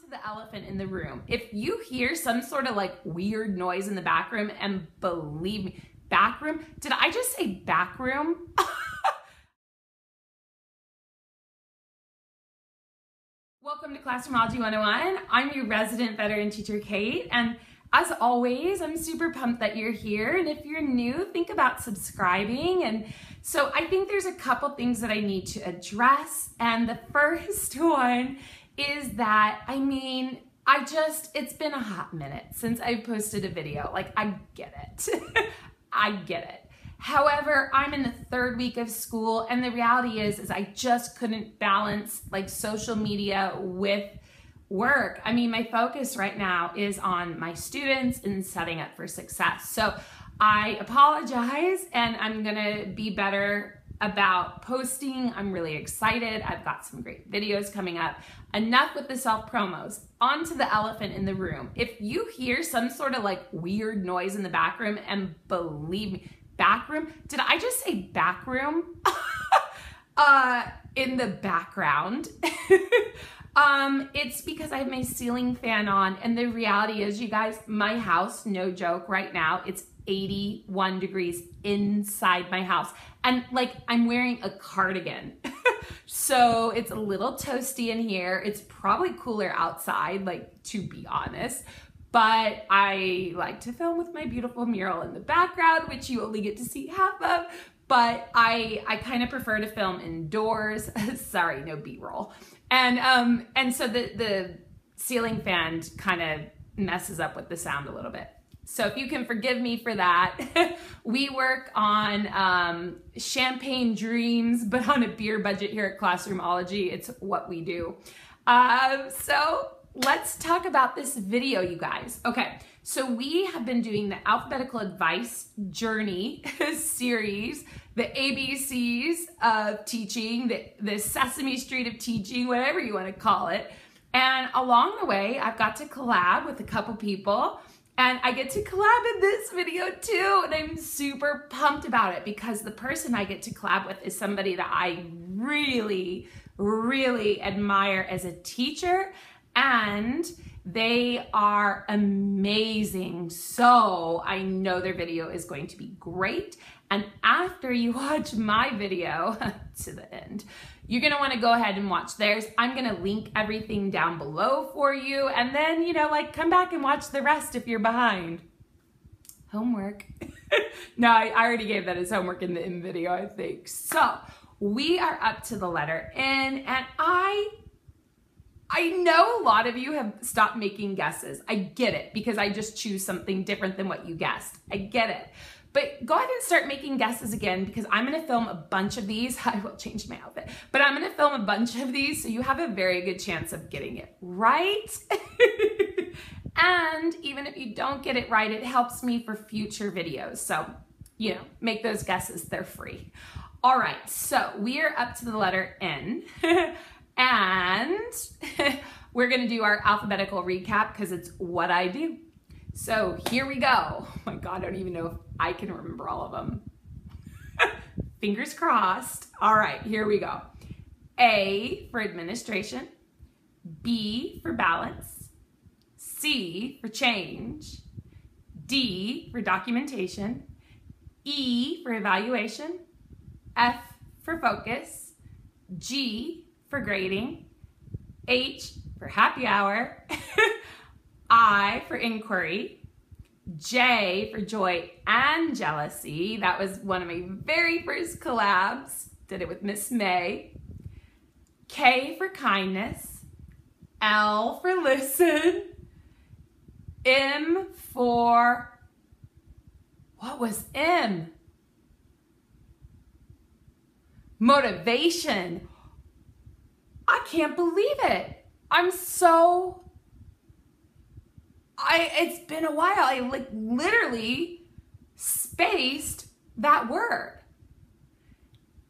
to the elephant in the room. If you hear some sort of like weird noise in the back room, and believe me, back room? Did I just say back room? Welcome to Classroomology 101. I'm your resident veteran teacher, Kate, and as always, I'm super pumped that you're here. And if you're new, think about subscribing. And so I think there's a couple things that I need to address. And the first one is that, it's been a hot minute since I posted a video. Like, I get it. I get it. However, I'm in the third week of school, and the reality is I just couldn't balance like social media with work. My focus right now is on my students and setting up for success. So I apologize, and I'm gonna be better about posting. I'm really excited. I've got some great videos coming up. Enough with the self-promos. On to the elephant in the room. If you hear some sort of like weird noise in the back room, and believe me, back room? Did I just say back room? In the background. It's because I have my ceiling fan on, and the reality is, you guys, my house, no joke, right now, it's 81 degrees inside my house. And like, I'm wearing a cardigan. So it's a little toasty in here. It's probably cooler outside, like, to be honest. But I like to film with my beautiful mural in the background, which you only get to see half of. But I kind of prefer to film indoors. Sorry, no B-roll. And so the ceiling fan kind of messes up with the sound a little bit. So if you can forgive me for that. We work on champagne dreams, but on a beer budget here at Classroomology. It's what we do. So let's talk about this video, you guys. Okay, so we have been doing the alphabetical advice journey series, the ABCs of teaching, the Sesame Street of teaching, whatever you want to call it. And along the way, I've got to collab with a couple people, and I get to collab in this video too. And I'm super pumped about it because the person I get to collab with is somebody that I really, really admire as a teacher. And they are amazing. So I know their video is going to be great. And after you watch my video to the end, you're gonna wanna go ahead and watch theirs. I'm gonna link everything down below for you. And then, come back and watch the rest if you're behind. Homework. No, I already gave that as homework in the video, I think. So we are up to the letter N, and I know a lot of you have stopped making guesses. I get it, because I just choose something different than what you guessed. I get it. But go ahead and start making guesses again, because I'm gonna film a bunch of these. I will change my outfit, but I'm gonna film a bunch of these, so you have a very good chance of getting it right. And even if you don't get it right, it helps me for future videos. So, make those guesses, they're free. All right, so we are up to the letter N. And we're gonna do our alphabetical recap because it's what I do. So here we go. Oh my God, I don't even know if I can remember all of them. Fingers crossed. All right, here we go. A for administration, B for balance, C for change, D for documentation, E for evaluation, F for focus, G for grading, H for happy hour, I for inquiry, J for joy and jealousy. That was one of my very first collabs. Did it with Miss May. K for kindness, L for listen, M for, what was M? Motivation. I can't believe it. It's been a while. I literally spaced that word.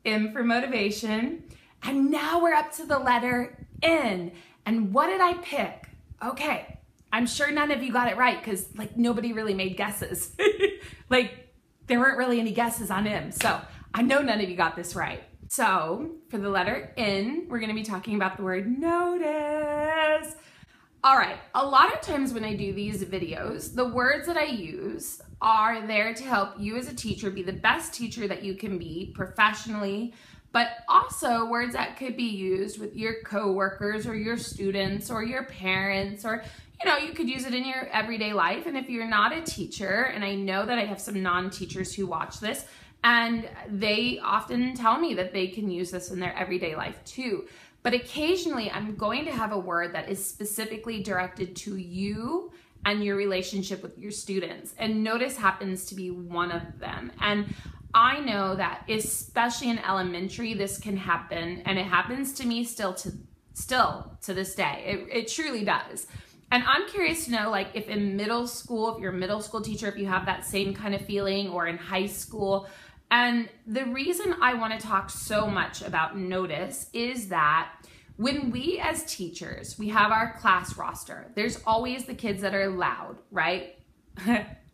M for motivation. And now we're up to the letter N. And what did I pick? Okay, I'm sure none of you got it right because nobody really made guesses. There weren't really any guesses on M. So I know none of you got this right. So for the letter N, we're gonna be talking about the word notice. All right, a lot of times when I do these videos, the words that I use are there to help you as a teacher be the best teacher that you can be professionally, but also words that could be used with your coworkers or your students or your parents, or you could use it in your everyday life. And if you're not a teacher, and I know that I have some non-teachers who watch this, and they often tell me that they can use this in their everyday life too. But occasionally I'm going to have a word that is specifically directed to you and your relationship with your students. And notice happens to be one of them. And I know that especially in elementary, this can happen. And it happens to me still to this day. It truly does. And I'm curious to know, like, if in middle school, if you're a middle school teacher, if you have that same kind of feeling, or in high school. And the reason I want to talk so much about notice is that when we as teachers, we have our class roster, there's always the kids that are loud, right?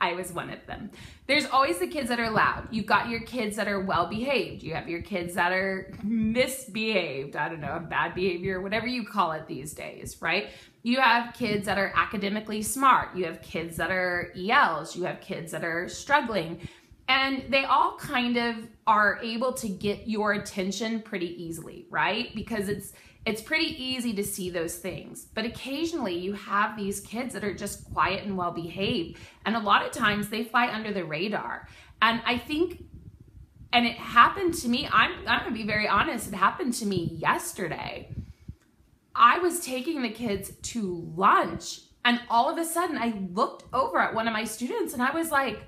I was one of them. There's always the kids that are loud. You've got your kids that are well behaved. You have your kids that are misbehaved. I don't know, bad behavior, whatever you call it these days, right? You have kids that are academically smart. You have kids that are ELs. You have kids that are struggling. And they all kind of are able to get your attention pretty easily, right? Because it's pretty easy to see those things. But occasionally you have these kids that are just quiet and well behaved. And a lot of times they fly under the radar. And I think, and it happened to me, I'm gonna be very honest, it happened to me yesterday. I was taking the kids to lunch, and all of a sudden I looked over at one of my students and I was like,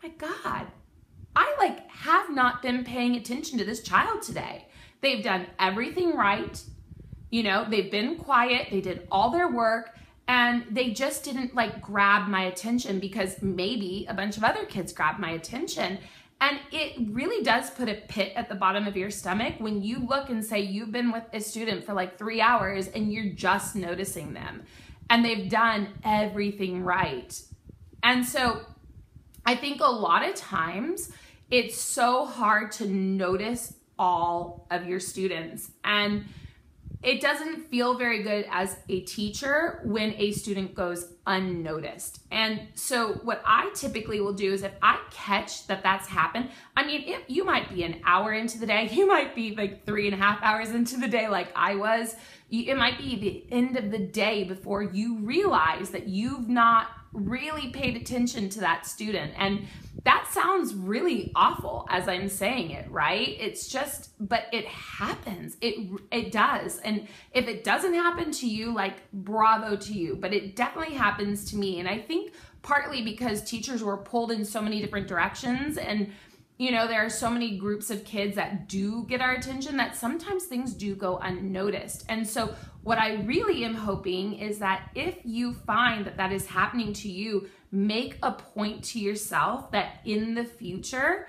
my God, I have not been paying attention to this child today. They've done everything right. They've been quiet. They did all their work, and they just didn't grab my attention, because maybe a bunch of other kids grabbed my attention. And it really does put a pit at the bottom of your stomach when you look and say you've been with a student for 3 hours and you're just noticing them and they've done everything right. And so I think a lot of times it's so hard to notice all of your students, and it doesn't feel very good as a teacher when a student goes unnoticed. And so what I typically will do is, if I catch that that's happened, you might be an hour into the day, you might be 3.5 hours into the day like I was, it might be the end of the day before you realize that you've not really paid attention to that student. And that sounds really awful as I'm saying it, right? It's just, but it happens. It does. And if it doesn't happen to you, bravo to you, but it definitely happens to me. And I think partly because teachers were pulled in so many different directions, and there are so many groups of kids that do get our attention, that sometimes things do go unnoticed. And so what I really am hoping is that if you find that that is happening to you, make a point to yourself that in the future,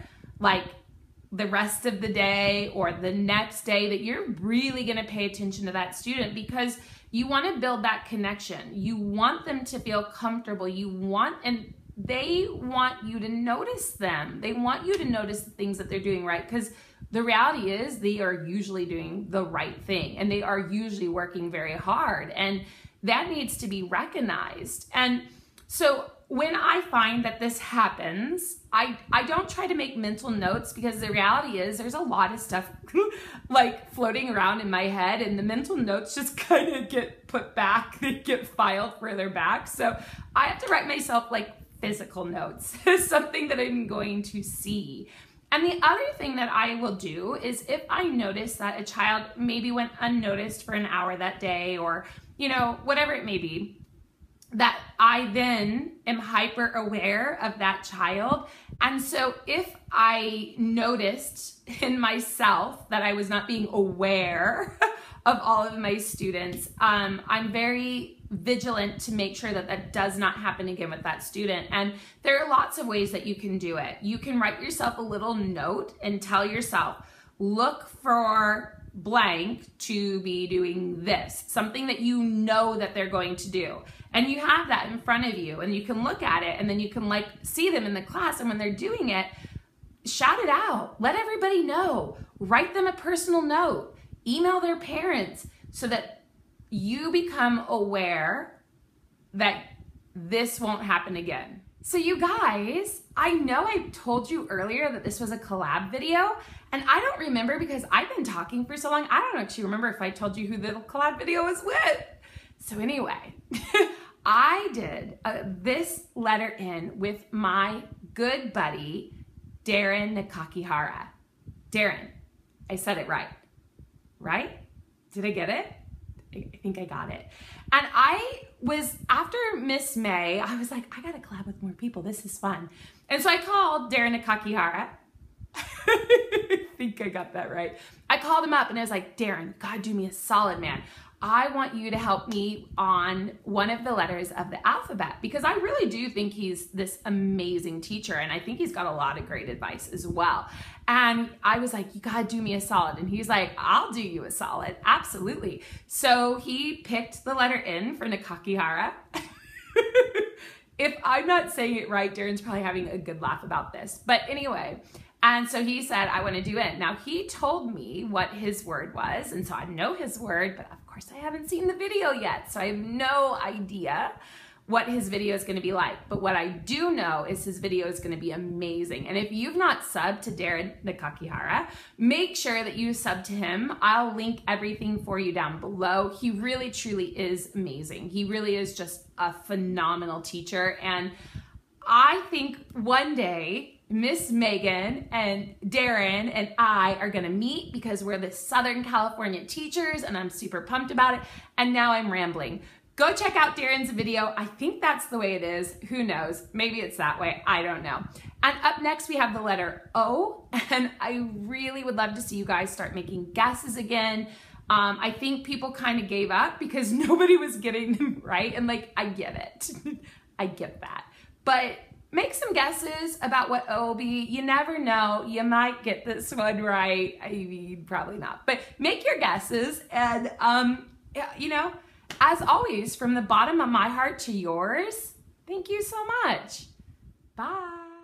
the rest of the day or the next day, that you're really going to pay attention to that student, because you want to build that connection. You want them to feel comfortable. And they want you to notice them. They want you to notice the things that they're doing right, because the reality is they are usually doing the right thing, and they are usually working very hard, and that needs to be recognized. And so when I find that this happens, I don't try to make mental notes, because the reality is there's a lot of stuff floating around in my head, and the mental notes just kind of get put back, they get filed further back. So I have to write myself physical notes, something that I'm going to see. And the other thing that I will do is, if I notice that a child maybe went unnoticed for an hour that day, or, whatever it may be, that I then am hyper aware of that child. And so if I noticed in myself that I was not being aware of all of my students, I'm very vigilant to make sure that that does not happen again with that student. And there are lots of ways that you can do it. You can write yourself a little note and tell yourself, look for blank to be doing this, something that you know that they're going to do. And you have that in front of you, and you can look at it, and then you can see them in the class, and when they're doing it, shout it out, let everybody know, write them a personal note, email their parents, so that you become aware that this won't happen again. So you guys, I know I told you earlier that this was a collab video, and I don't remember because I've been talking for so long, I don't actually remember if I told you who the collab video was with. So anyway, I did this letter in with my good buddy, Darin NAKAKIHARA. Darin, I said it right. Right? Did I get it? I think I got it. And I was, after Miss May, I was like, I gotta collab with more people. This is fun. And so I called Darin NAKAKIHARA. I think I got that right. I called him up and I was like, Darin, God, do me a solid, man. I want you to help me on one of the letters of the alphabet, because I really do think he's this amazing teacher, and I think he's got a lot of great advice as well. And I was like, you gotta do me a solid. And he's like, I'll do you a solid, absolutely. So he picked the letter N for NAKAKIHARA. If I'm not saying it right, Darin's probably having a good laugh about this. But anyway, and so he said, I want to do it. Now, he told me what his word was, and so I know his word, but of course I haven't seen the video yet, so I have no idea what his video is going to be like. But what I do know is his video is going to be amazing. And if you've not subbed to Darin NAKAKIHARA, make sure that you sub to him. I'll link everything for you down below. He really, truly is amazing. He really is just a phenomenal teacher. And I think one day, Miss Megan and Darin and I are gonna meet because we're the Southern California teachers, and I'm super pumped about it. And now I'm rambling. Go check out Darin's video. I think that's the way it is. Who knows? Maybe it's that way. I don't know. And up next, we have the letter O. And I really would love to see you guys start making guesses again. I think people kind of gave up because nobody was getting them right. And like, I get it. I get that. But make some guesses about what O will be. You never know. You might get this one right. I mean, probably not. But make your guesses. And, you know, as always, from the bottom of my heart to yours, thank you so much. Bye.